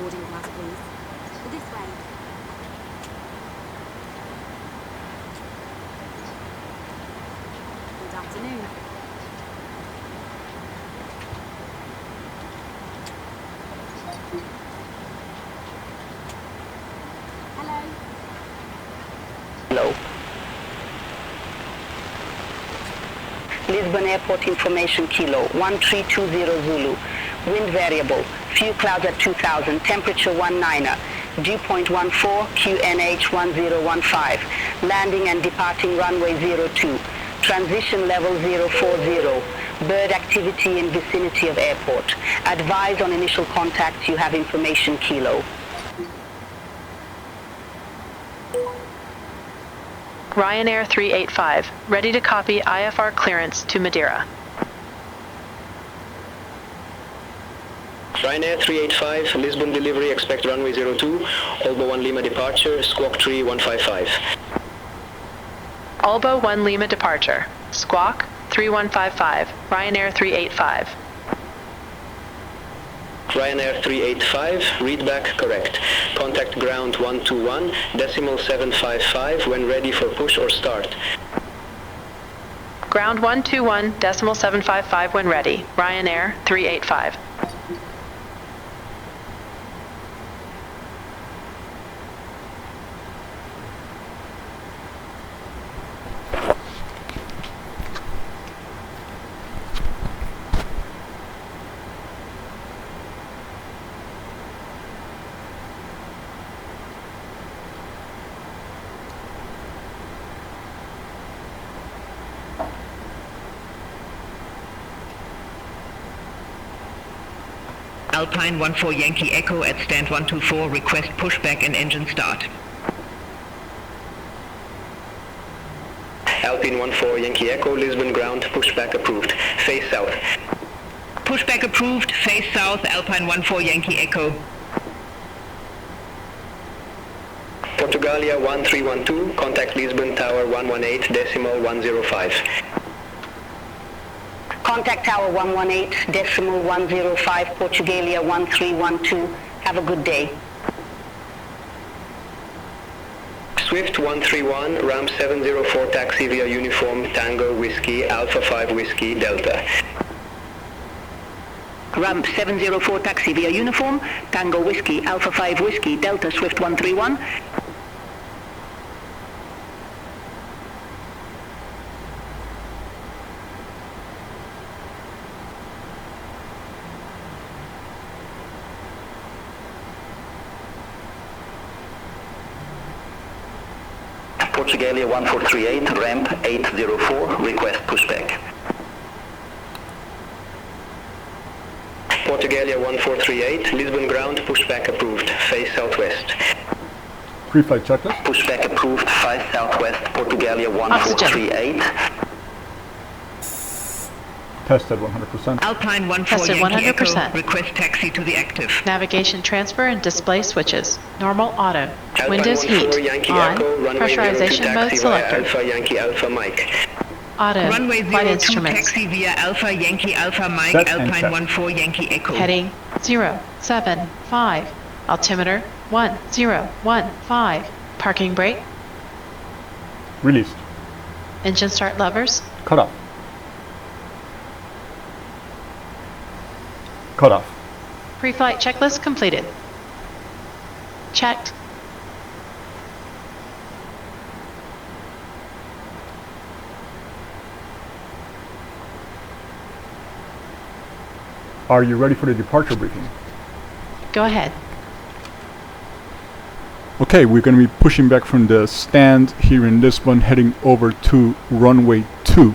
boarding pass, please. This way. Good afternoon. Hello. Hello. Lisbon Airport information kilo 1320 Zulu. Wind variable. Few clouds at 2000. Temperature 19er. Dew point 14. QNH 1015. Landing and departing runway 02. Transition level 040. Bird activity in vicinity of airport. Advise on initial contact. You have information kilo. Ryanair 385, ready to copy IFR clearance to Madeira. Ryanair 385, Lisbon delivery, expect runway 02, OLBO1 Lima departure, squawk 3155. OLBO1 Lima departure, squawk 3155, Ryanair 385. Ryanair 385, readback correct. Contact ground 121, decimal 755 when ready for push or start. Ground 121, decimal 755 when ready, Ryanair 385. Alpine 14 Yankee Echo at stand 124, request pushback and engine start. Alpine 14 Yankee Echo, Lisbon ground, pushback approved. Face south. Pushback approved, face south, Alpine 14 Yankee Echo. Portugalia 1312, contact Lisbon tower 118, decimal 105. Contact Tower 118, decimal 105, Portugalia 1312. Have a good day. Swift 131, ramp 704, taxi via uniform, Tango Whiskey, Alpha 5 Whiskey, Delta. Ramp 704, taxi via uniform, Tango Whiskey, Alpha 5 Whiskey, Delta, Swift 131. Portugalia 1438, ramp 804, request pushback. Portugalia 1438, Lisbon ground, pushback approved, face southwest. Pre-flight checklist. Pushback approved, 5 southwest, Portugalia 1438. Tested 100%. Alpine 14 Tested Yankee 100%. Echo, request taxi to the active. Navigation transfer and display switches. Normal auto. Alpine Windows 14 heat. Yankee On. Echo, runway 02, Pressurization mode taxi via selected. Alpha Yankee Alpha Mike. Auto. Runway Flight 02, instruments. taxi via Alpha Yankee Alpha Mike, Set and Alpine set. 14 Yankee Echo. Heading 075. Altimeter 1015. Parking brake. Released. Engine start levers. Cut off. Cut off. Pre-flight checklist completed. Checked. Are you ready for the departure briefing? Go ahead. Okay, we're going to be pushing back from the stand here in Lisbon, heading over to runway 2.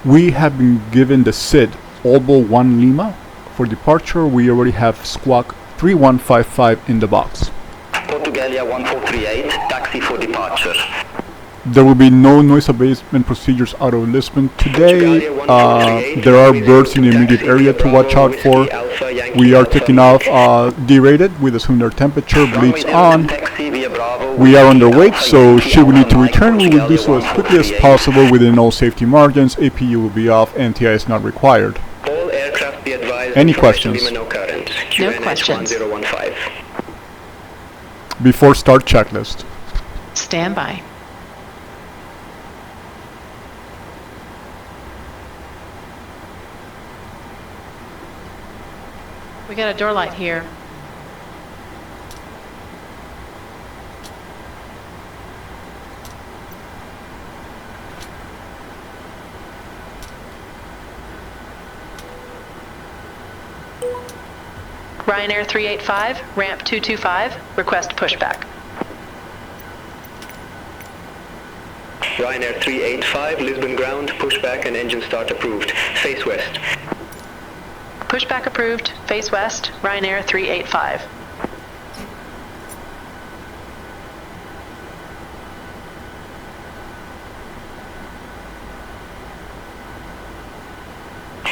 We have been given the SID OLBO1 Lima. For departure, we already have squawk 3155 in the box. Portugalia 1438, taxi for departure. There will be no noise abatement procedures out of Lisbon today. There are birds in the immediate area to watch out for. We are taking off derated with a sooner temperature, bleeds on. We are underweight, so should we need to return, we will do so as quickly as possible within all safety margins. APU will be off, NTI is not required. All aircraft Be advised, Any information questions? Lima no current. No QNH questions. 1015. Before start checklist. Stand by. We got a door light here. Ryanair 385, ramp 225, request pushback. Ryanair 385, Lisbon ground, pushback and engine start approved. Face west. Pushback approved, face west, Ryanair 385.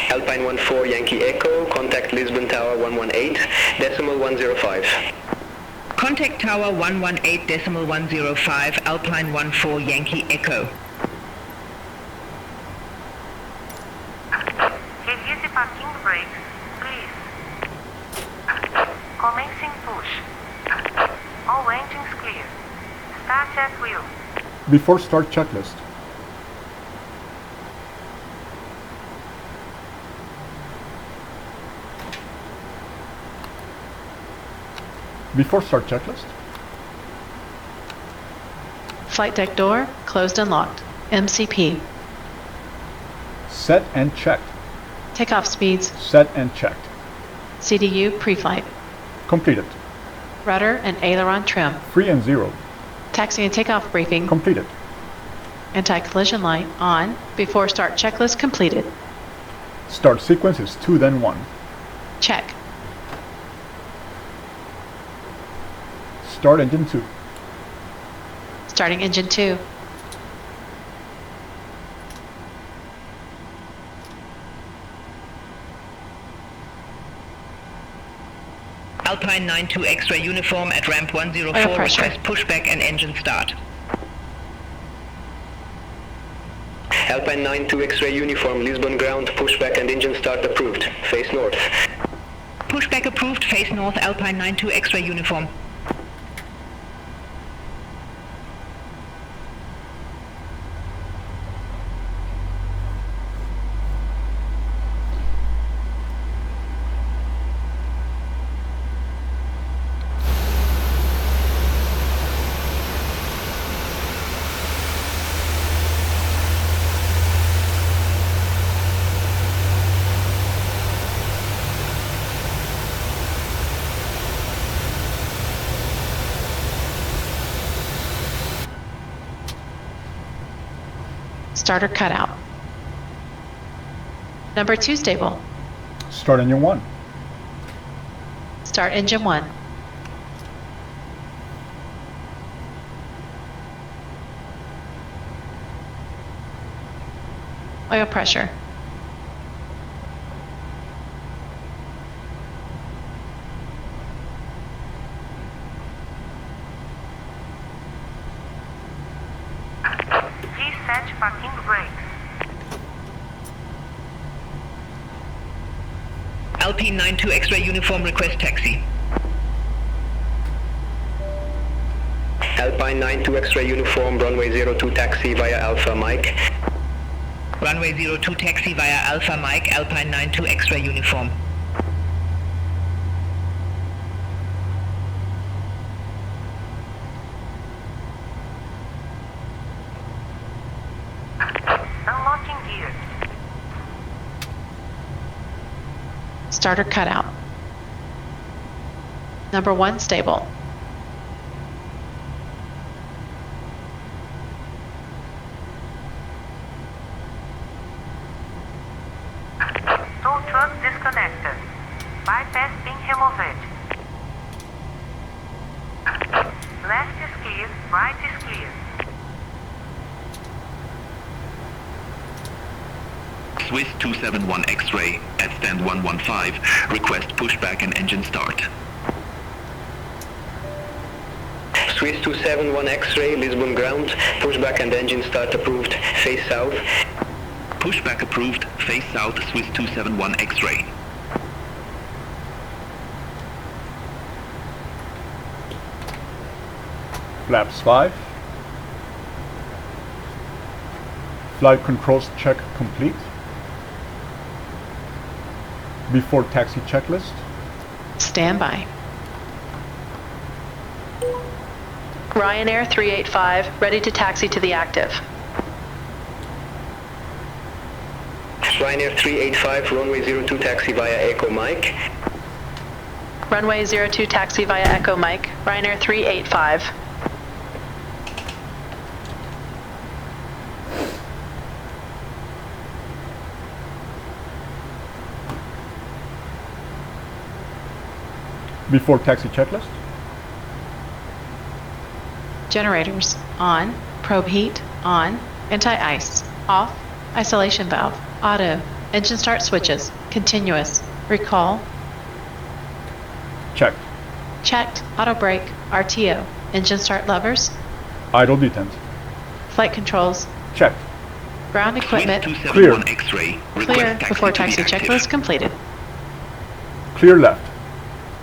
Alpine 14 Yankee Echo, contact Lisbon Tower 118.105. Contact Tower 118.105, Alpine 14 Yankee Echo. Release the parking brakes, please. Commencing push. All engines clear. Start at wheel. Before start checklist. Before start checklist. Flight deck door, closed and locked. MCP. Set and checked. Takeoff speeds, Set and checked. CDU pre-flight. Completed. Rudder and aileron trim. 3 and 0. Taxi and takeoff briefing. Completed. Anti-collision light on. Before start checklist completed. Start sequence is 2 then 1. Check. Start engine 2. Starting engine 2. Alpine 92 X-ray uniform at ramp 104, Oil pressure. request pushback and engine start. Alpine 92 X-ray uniform, Lisbon ground, pushback and engine start approved. Face north. Pushback approved, face north, Alpine 92 X-ray uniform. Starter cutout. Number 2 stable. Start engine 1. Start engine 1. Oil pressure. Reset parking brakes. Alpine 92 X-ray uniform, request taxi. Alpine 92 X-ray uniform, runway 02 taxi via Alpha Mike. Runway 02 taxi via Alpha Mike, Alpine 92 X-ray uniform. Unlocking gear. Starter cutout. Number 1 stable. Tow truck disconnected. Bypass being removed. Left is clear, right is clear. Swiss 271 X-ray at stand 115, request pushback and engine start. Swiss 271 X-ray, Lisbon ground, pushback and engine start approved. Face south. Pushback approved, face south Swiss 271 X-ray. Flaps 5. Flight controls check complete. Before taxi checklist. Stand by. Ryanair 385, ready to taxi to the active. Ryanair 385, runway 02 taxi via Echo Mike. Runway 02 taxi via Echo Mike. Ryanair 385. Before taxi checklist. Generators on. Probe heat on. Anti-ice off. Isolation valve auto. Engine start switches continuous. Recall Checked. checked. Auto brake RTO. Engine start levers. Idle detent. Flight controls Checked. ground equipment Swiss Clear. 271 X-ray. clear Request before to be taxi active. checklist completed. Clear left.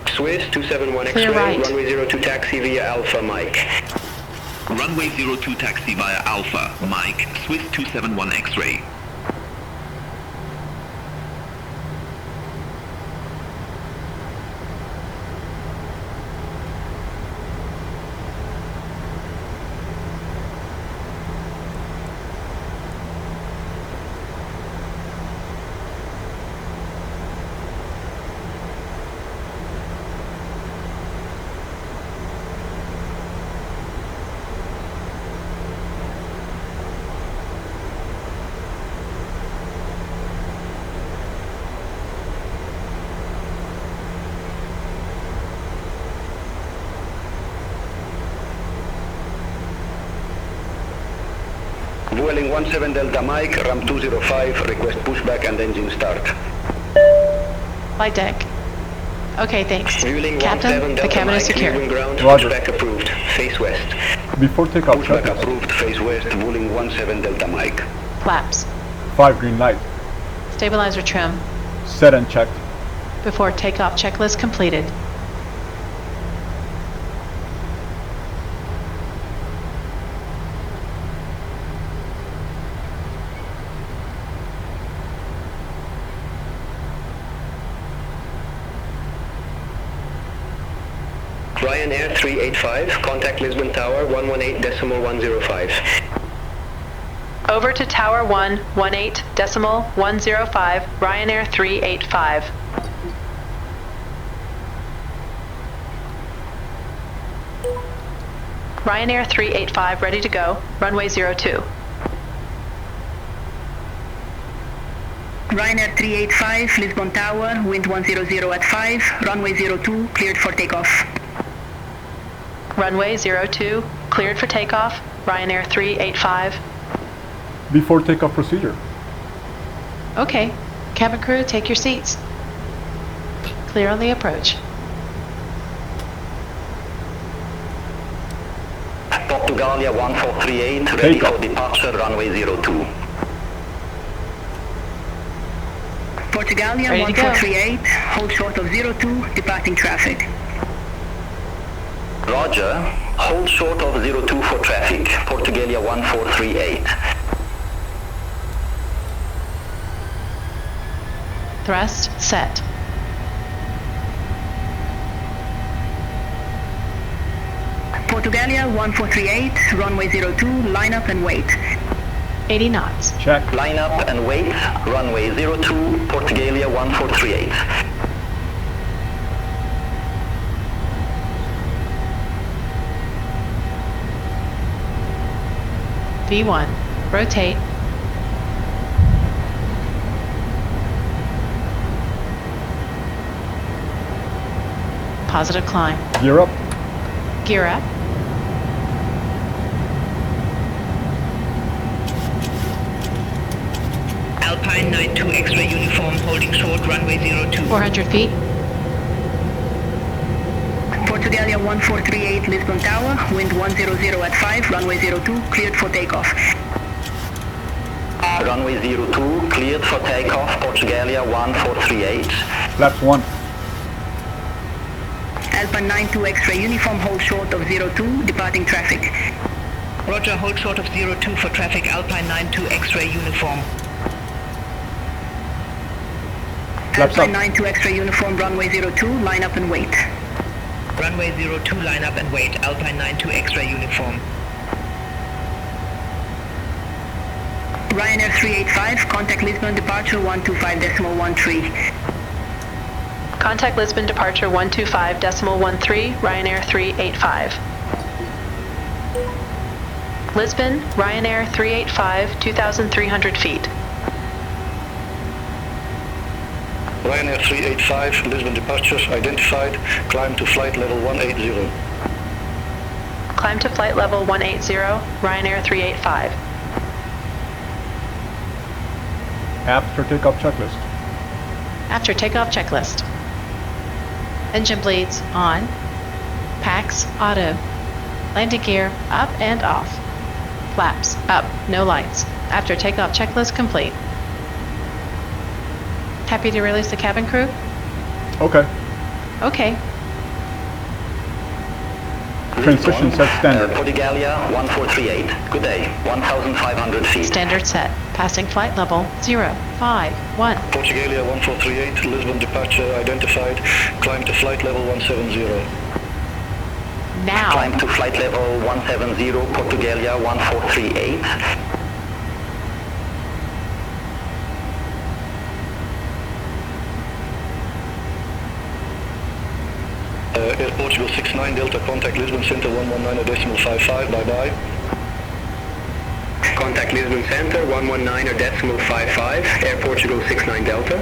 Swiss 271 Clear X-ray, right. runway 02 taxi via Alpha Mike. Runway 02 taxi via Alpha, Mike, Swiss 271 X-ray. Vueling 17 Delta Mike, ramp 205, request pushback and engine start. Flight deck. Okay, thanks. Vueling Captain, 17 the Delta cabin is Mike, secure. leaving ground, Roger. pushback approved, face west. Before takeoff Pushback checklist. approved, face west, Vueling 17 Delta Mike. Flaps. 5 green light. Stabilizer trim. Set and checked. Before takeoff checklist completed. Ryanair 385, contact Lisbon Tower 118.105. Over to Tower 118.105, Ryanair 385. Ryanair 385 ready to go, runway 02. Ryanair 385, Lisbon Tower, wind 100 at 5, runway 02, cleared for takeoff. Runway 02, cleared for takeoff, Ryanair 385. Before takeoff procedure. Okay, cabin crew, take your seats. Clear on the approach. Portugalia 1438, ready Takeoff. for departure, runway 02. Portugalia Ready to go. 1438, hold short of 02, departing traffic. Roger, hold short of 02 for traffic, Portugalia 1438. Thrust set. Portugalia 1438, runway 02, line up and wait. 80 knots. Check. Line up and wait, runway 02, Portugalia 1438. V1. Rotate. Positive climb. Gear up. Gear up. Alpine 92 X-ray uniform holding short, runway 02. 400 feet. Portugalia 1438, Lisbon Tower, wind 100 at 5, runway 02, cleared for takeoff. Runway 02, cleared for takeoff, Portugalia 1438. Flaps 1. Alpine 92 X-ray uniform, hold short of 02, departing traffic. Roger, hold short of 02 for traffic, Alpine 92 X-ray uniform. Alpine 92 X-ray uniform, runway 02, line up and wait. Runway 02, line up and wait, Alpine 92 X-ray uniform. Ryanair 385, contact Lisbon, departure 125.13. Contact Lisbon departure 125.13, Ryanair 385. Lisbon, Ryanair 385, 2,300 feet. Ryanair 385, Lisbon departure identified, climb to flight level 180. Climb to flight level 180, Ryanair 385. After takeoff checklist. After takeoff checklist. Engine bleeds on. Packs auto. Landing gear up and off. Flaps up, no lights. After takeoff checklist complete. Happy to release the cabin crew? Okay. Okay. Transition set standard. Portugalia 1438. Good day. 1,500 feet. Standard set. Passing flight level 051. Portugalia 1438, Lisbon departure identified, climb to flight level 170. Now. Climb to flight level 170, Portugalia 1438. Air Portugal 69 Delta, contact Lisbon Center 119.55, bye-bye. Contact Lisbon Center 119.55, Air Portugal 69 Delta.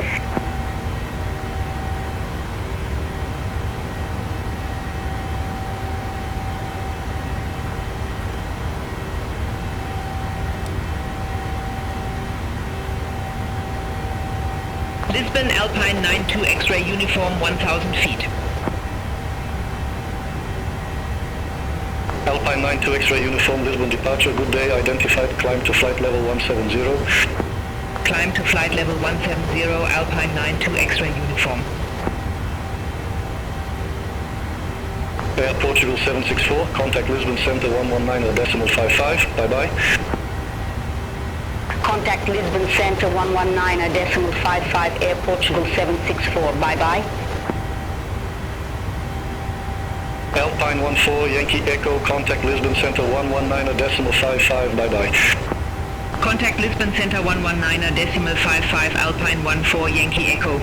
Lisbon, Alpine 92 X-ray uniform, 1,000 feet. Alpine 92 X-ray uniform, Lisbon departure, good day, identified, climb to flight level 170. Climb to flight level 170, Alpine 92 X-ray uniform. Air Portugal 764, contact Lisbon Center 119.55, bye-bye. Contact Lisbon Center 119.55, Air Portugal 764, bye-bye. Alpine 14, Yankee Echo, contact Lisbon Center 119.55, bye-bye. Contact Lisbon Center 119.55, Alpine 14, Yankee Echo.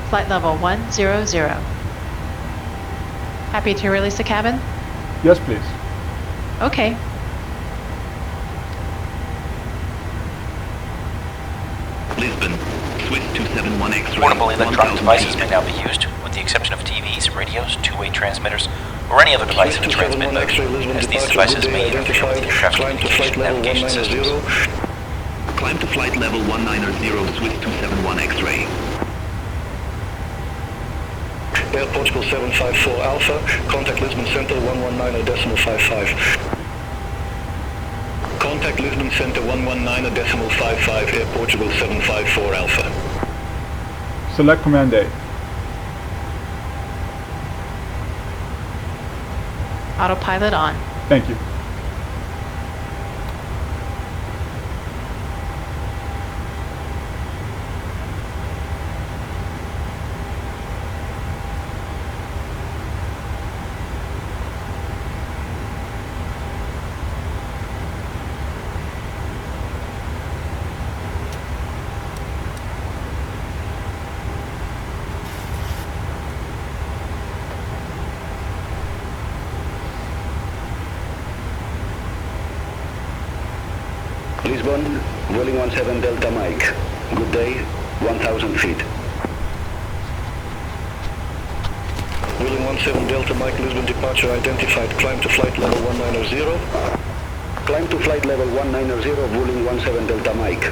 Flight level 100. Happy to release the cabin? Yes, please. Okay. Lisbon, Swiss 271 X-ray. Portable electronic devices may now be used, with the exception of TVs, radios, two-way transmitters, or any other device in the transmit mode, as these devices may interfere with your traffic communication navigation systems. Climb to flight level 190, Swiss 271 X-ray. Air Portugal 754 Alpha, contact Lisbon Center 119.55. Contact Lisbon Center 119.55, Air Portugal 754 Alpha. Select Command A. Autopilot on. Thank you. Lisbon, Vueling 17 Delta Mike. Good day, 1,000 feet. Vueling 17 Delta Mike, Lisbon departure identified. Climb to flight level 190. Climb to flight level 190, Vueling 17 Delta Mike.